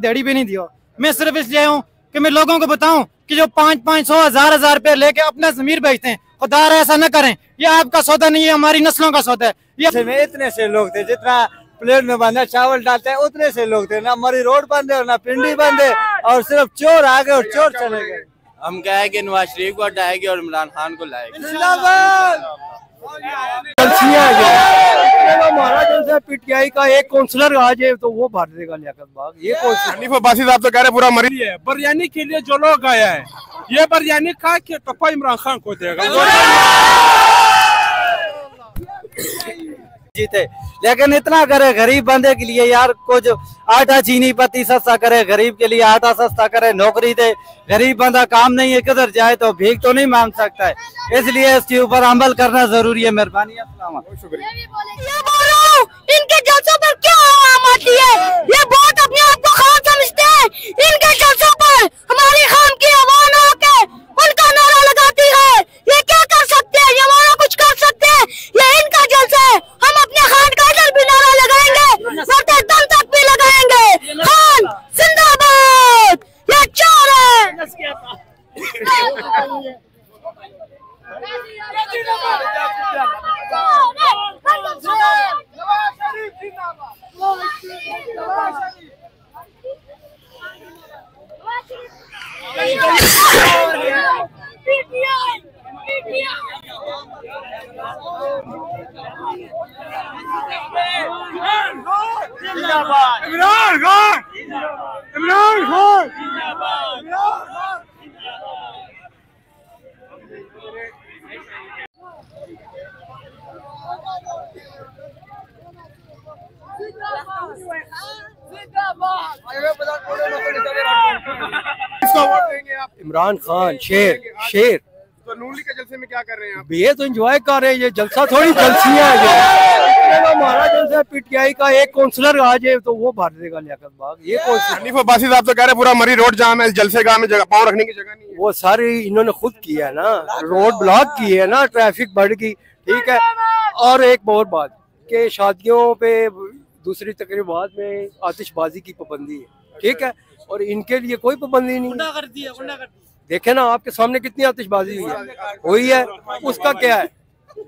दिहाड़ी भी नहीं दी हो। मैं सिर्फ इसलिए आया हूँ कि मैं लोगों को बताऊं कि जो 500-500 1000 रुपए लेके अपना ज़मीर बेचते हैं, खुदा ऐसा न करें। ये आपका सौदा नहीं है, हमारी नस्लों का सौदा है। ये में इतने से लोग थे, जितना प्लेट में बंदा चावल डालते हैं उतने से लोग थे। ना मरी रोड बंद है और ना पिंडी बंद है, और सिर्फ चोर आ गए और चोर चले गए। हम क्या है कि नवाज शरीफ को हटाएंगे और इमरान खान को लाएंगे। हमारा जैसा पीटीआई का एक काउंसलर आ जाए तो वो भर देगा लियाकत बाग। ये हनीफ अब्बासी साहब तो कह रहे पूरा मरीज है। बिरयानी के लिए जो लोग आया है, ये बिरयानी खा के टप्पा इमरान खान को देगा। जीते, लेकिन इतना करे गरीब बंदे के लिए यार, कुछ आटा चीनी पत्ती सस्ता करे, गरीब के लिए आटा सस्ता करे, नौकरी दे। गरीब बंदा काम नहीं है, किधर जाए तो भीख तो नहीं मांग सकता है, इसलिए इसके ऊपर अमल करना जरूरी है। मेहरबानी। इनके जलसों पर क्या आवाम आती है? ये बहुत अपने आप को खान समझते हैं। इनके जलसों पर हमारी खान की आवाम आके उनका नारा लगाती है। ये क्या कर सकते हैं? ये हमारा कुछ कर सकते हैं? ये इनका जलसा है। हम अपने खान का इधर भी नारा लगाएंगे, मरते दम तक भी लगाएंगे। खान जिंदाबाद। ये चोर है। इमरान खान, इमरान खान। इमरान खान शेर शेर। तो नून लीग के जलसे में क्या कर रहे हैं आप? ये तो एंजॉय कर रहे हैं, ये जलसा थोड़ी जलसियां है। हमारा जलसा पीटीआई का एक काउंसलर आ जाए तो वो भर देगा लियाकत बाग। ये हनीफ अब्बासी साहब तो कह रहे पूरा मरी रोड जाम है, इस जलसे गाह में जगह पाँव रखने की जगह नहीं है। वो सारी इन्होंने खुद किया है ना, रोड ब्लॉक की है ना, ट्रैफिक बढ़ गई। ठीक है, और एक और बात कि शादियों पे दूसरी तकरीबात में आतिशबाजी की पाबंदी है। ठीक है, और इनके लिए कोई पाबंदी नहीं। देखे ना आपके सामने कितनी आतिशबाजी हुई है, उसका क्या है?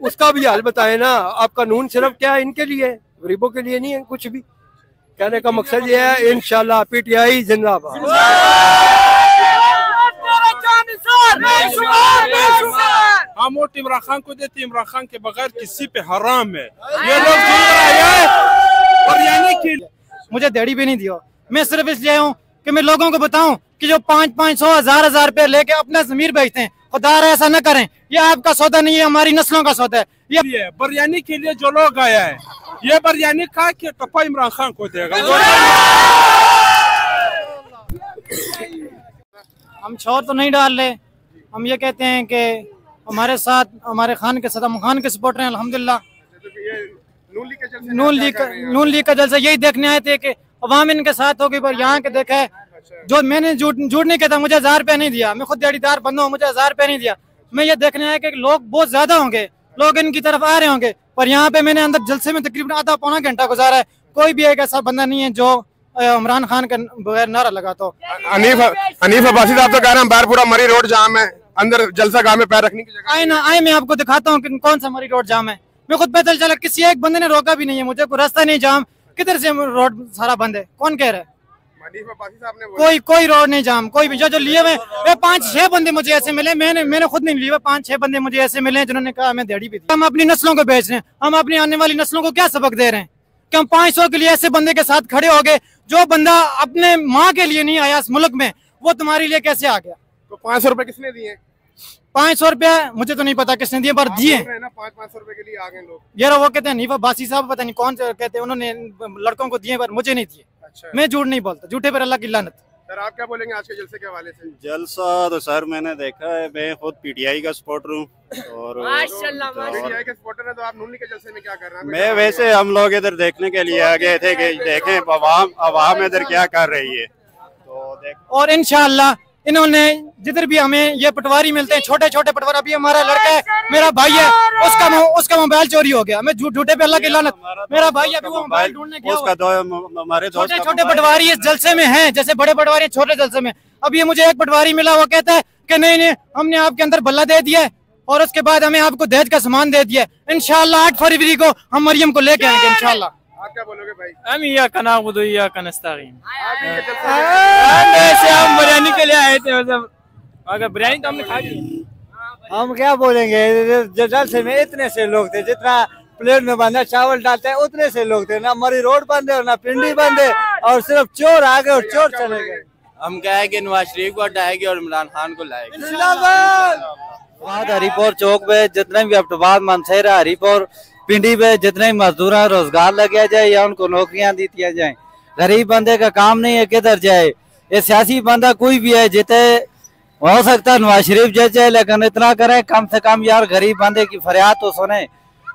उसका भी हाल बताए ना। आप कानून सिर्फ क्या है इनके लिए, गरीबों के लिए नहीं है कुछ भी। कहने का मकसद ये है, इंशाल्लाह पीटीआई जिंदाबाद। हम वोट इमरान खान को देते, इमरान खान के बगैर किसी पे हराम है। ये लोग बिरयानी के मुझे दिहाड़ी भी नहीं दी हो। मैं सिर्फ इसलिए आया हूँ कि मैं लोगों को बताऊं कि जो 500-500 1000 रुपए लेके अपना ज़मीर बेचते हैं, खुदा ऐसा न करें। ये आपका सौदा नहीं है, हमारी नस्लों का सौदा है। ये बिरयानी के लिए जो लोग आया है, ये बिरयानी खा के टप्पा इमरान खान को देगा। हम शोर तो नहीं डाल रहे, हम ये कहते हैं कि हमारे साथ हमारे खान के साथ हम खान के सपोर्टर हैं अल्हम्दुलिल्लाह। नून लीग का जलसा यही देखने आए थे कि अवाम इनके साथ होगी, पर यहाँ के देखा है जो मैंने झूठ नहीं कहता, मुझे 1000 रुपया नहीं दिया। मैं खुद दिहाड़ीदार बंदा हूँ, मुझे 1000 रुपया नहीं दिया। मैं ये देखने आया कि लोग बहुत ज्यादा होंगे, लोग इनकी तरफ आ रहे होंगे, पर यहाँ पे मैंने अंदर जलसे में तकरीबन आधा पौना घंटा गुजारा है। कोई भी एक ऐसा बंदा नहीं है जो इमरान खान का बगैर नारा लगा। तो हनीफ अब्बासी साहब तो कह रहे हैं बाहर पूरा मरी रोड जाम है, अंदर जलसा गाह में पैर रखने की जगह। आए ना आए, मैं आपको दिखाता हूँ कि कौन सा मरी रोड जाम है। मैं खुद पैदल चला, किसी एक बंदे ने रोका भी नहीं है मुझे, कोई रास्ता नहीं जाम। किधर से रोड सारा बंद है? कौन कह रहा है? कोई रोड नहीं जाम, कोई भी। जो लिए हुए 5-6 बंदे मुझे ऐसे मिले, मैंने खुद नहीं लिए, 5-6 बंदे मुझे ऐसे मिले जिन्होंने कहा हमें दिहाड़ी भी दी। हम अपनी नस्लों को बेच रहे हैं, हम अपनी आने वाली नस्लों को क्या सबक दे रहे हैं कि हम 500 के लिए ऐसे बंदे के साथ खड़े हो गए? जो बंदा अपने माँ के लिए नहीं आया इस मुल्क में, वो तुम्हारे लिए कैसे आ गया? तो 500 रुपए किसने दिए? 500 रुपया मुझे तो नहीं पता किसने दिए, पर दिए। 500 रुपए के लिए आ गए लोग। यार वो कहते हैं हनीफ अब्बासी साहब, पता नहीं कौन से कहते हैं, उन्होंने लड़कों को दिए पर मुझे नहीं दिए। अच्छा। मैं झूठ नहीं बोलता, झूठे पर अल्लाह की लानत। सर आप क्या बोलेंगे आज के जलसे के हवाले से? जलसा तो सर मैंने देखा है, मैं खुद पीटीआई का सपोर्टर हूँ और पीटीआई के सपोर्टर है, तो आप नून लीग के जलसे में क्या कर रहे हैं? मैं वैसे हम लोग इधर देखने के लिए आ गए थे कि देखें अवाम इधर क्या कर रही है, तो और इंशाअल्लाह इन्होंने जिधर भी हमें ये पटवारी मिलते हैं, छोटे छोटे पटवारी, अभी हमारा लड़का है, मेरा भाई है, उसका मोबाइल चोरी हो गया। मैं झूठे पे अल्लाह की लानत, मेरा भाई अभी वो मोबाइल ढूंढने गया। हमारे छोटे छोटे पटवारी इस जलसे में हैं, जैसे बड़े पटवारी छोटे जलसे में। अब ये मुझे एक पटवारी मिला, वो कहता है कि नहीं हमने आपके अंदर बल्ला दे दिया है और उसके बाद हमें आपको दहेज का सामान दे दिया। इंशाल्लाह 8 फरवरी को हम मरियम को लेके आएंगे इंशाल्लाह। आप क्या बोलोगे भाई? हम बिरयानी के लिए आए थे, मतलब अगर बिरयानी तो हमने खा ली। हम क्या बोलेंगे, जलसे में इतने से लोग थे, जितना प्लेट में बंदा चावल डालते हैं उतने से लोग थे। ना मरी रोड बंद है ना पिंडी बंद है, और सिर्फ चोर आ गए और चोर चले गए। हम कहेंगे नवाज शरीफ को हटाएंगे और इमरान खान को लाएंगे। हरिपुर चौक पे जितने भी अफ्ताबाद मनसेरा हरिपुर पिंडी पे जितने मजदूर हैं रोजगार लगे जाए या उनको नौकरियां दी जाए। गरीब बंदे का काम नहीं है किधर जाए। ये सियासी बंदा कोई भी है जिते हो सकता है नवाज शरीफ जज जाए, लेकिन इतना करे कम से कम यार गरीब बंदे की फरियाद तो सुने।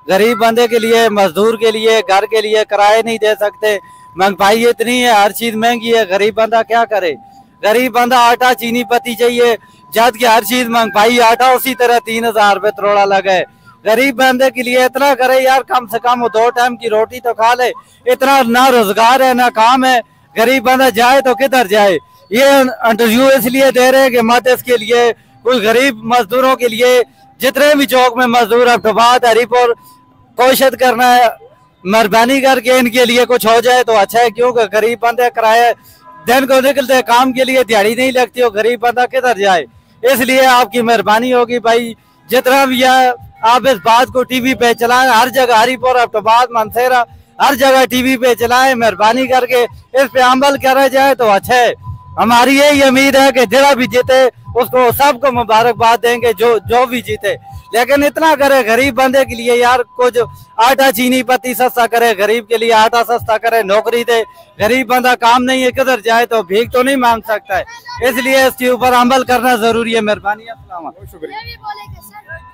गरीब बंदे के लिए, मजदूर के लिए, घर के लिए किराए नहीं दे सकते। महंगाई इतनी है, हर चीज महंगी है, गरीब बंदा क्या करे। गरीब बंदा आटा चीनी पत्ती चाहिए, जद की हर चीज महंगाई, आटा उसी तरह 3000 रुपए तरोड़ा लगे। गरीब बंदे के लिए इतना करे यार, कम से कम वो 2 टाइम की रोटी तो खा ले। इतना ना रोजगार है ना काम है, गरीब बंदा जाए तो किधर जाए। ये इंटरव्यू इसलिए दे रहे हैं कि मत इसके लिए कुछ गरीब मजदूरों के लिए, जितने भी चौक में मजदूर अफ्ताबाद हरिपुर, कोशिश करना है मेहरबानी करके इनके लिए कुछ हो जाए तो अच्छा है, क्योंकि गरीब बंदे किराए दिन को निकलते काम के लिए, दिहाड़ी नहीं लगती हो, गरीब बंदा किधर जाए। इसलिए आपकी मेहरबानी होगी भाई, जितना भी है आप इस बात को टीवी पे चलाएं, हर जगह हरिपुर अफ्ताबाद मनसेरा हर जगह टीवी पे चलाएं, मेहरबानी करके इस पे अमल करा जाए तो अच्छा है। हमारी यही उम्मीद है कि जरा भी जीते उसको सबको मुबारकबाद देंगे, जो भी जीते। लेकिन इतना करे गरीब बंदे के लिए यार, कुछ आटा चीनी पत्ती सस्ता करे, गरीब के लिए आटा सस्ता करे, नौकरी दे। गरीब बंदा काम नहीं है, किधर जाए तो भीख तो नहीं मांग सकता है, इसलिए इसके ऊपर अमल करना जरूरी है। मेहरबानी। अस्सलाम वालेकुम।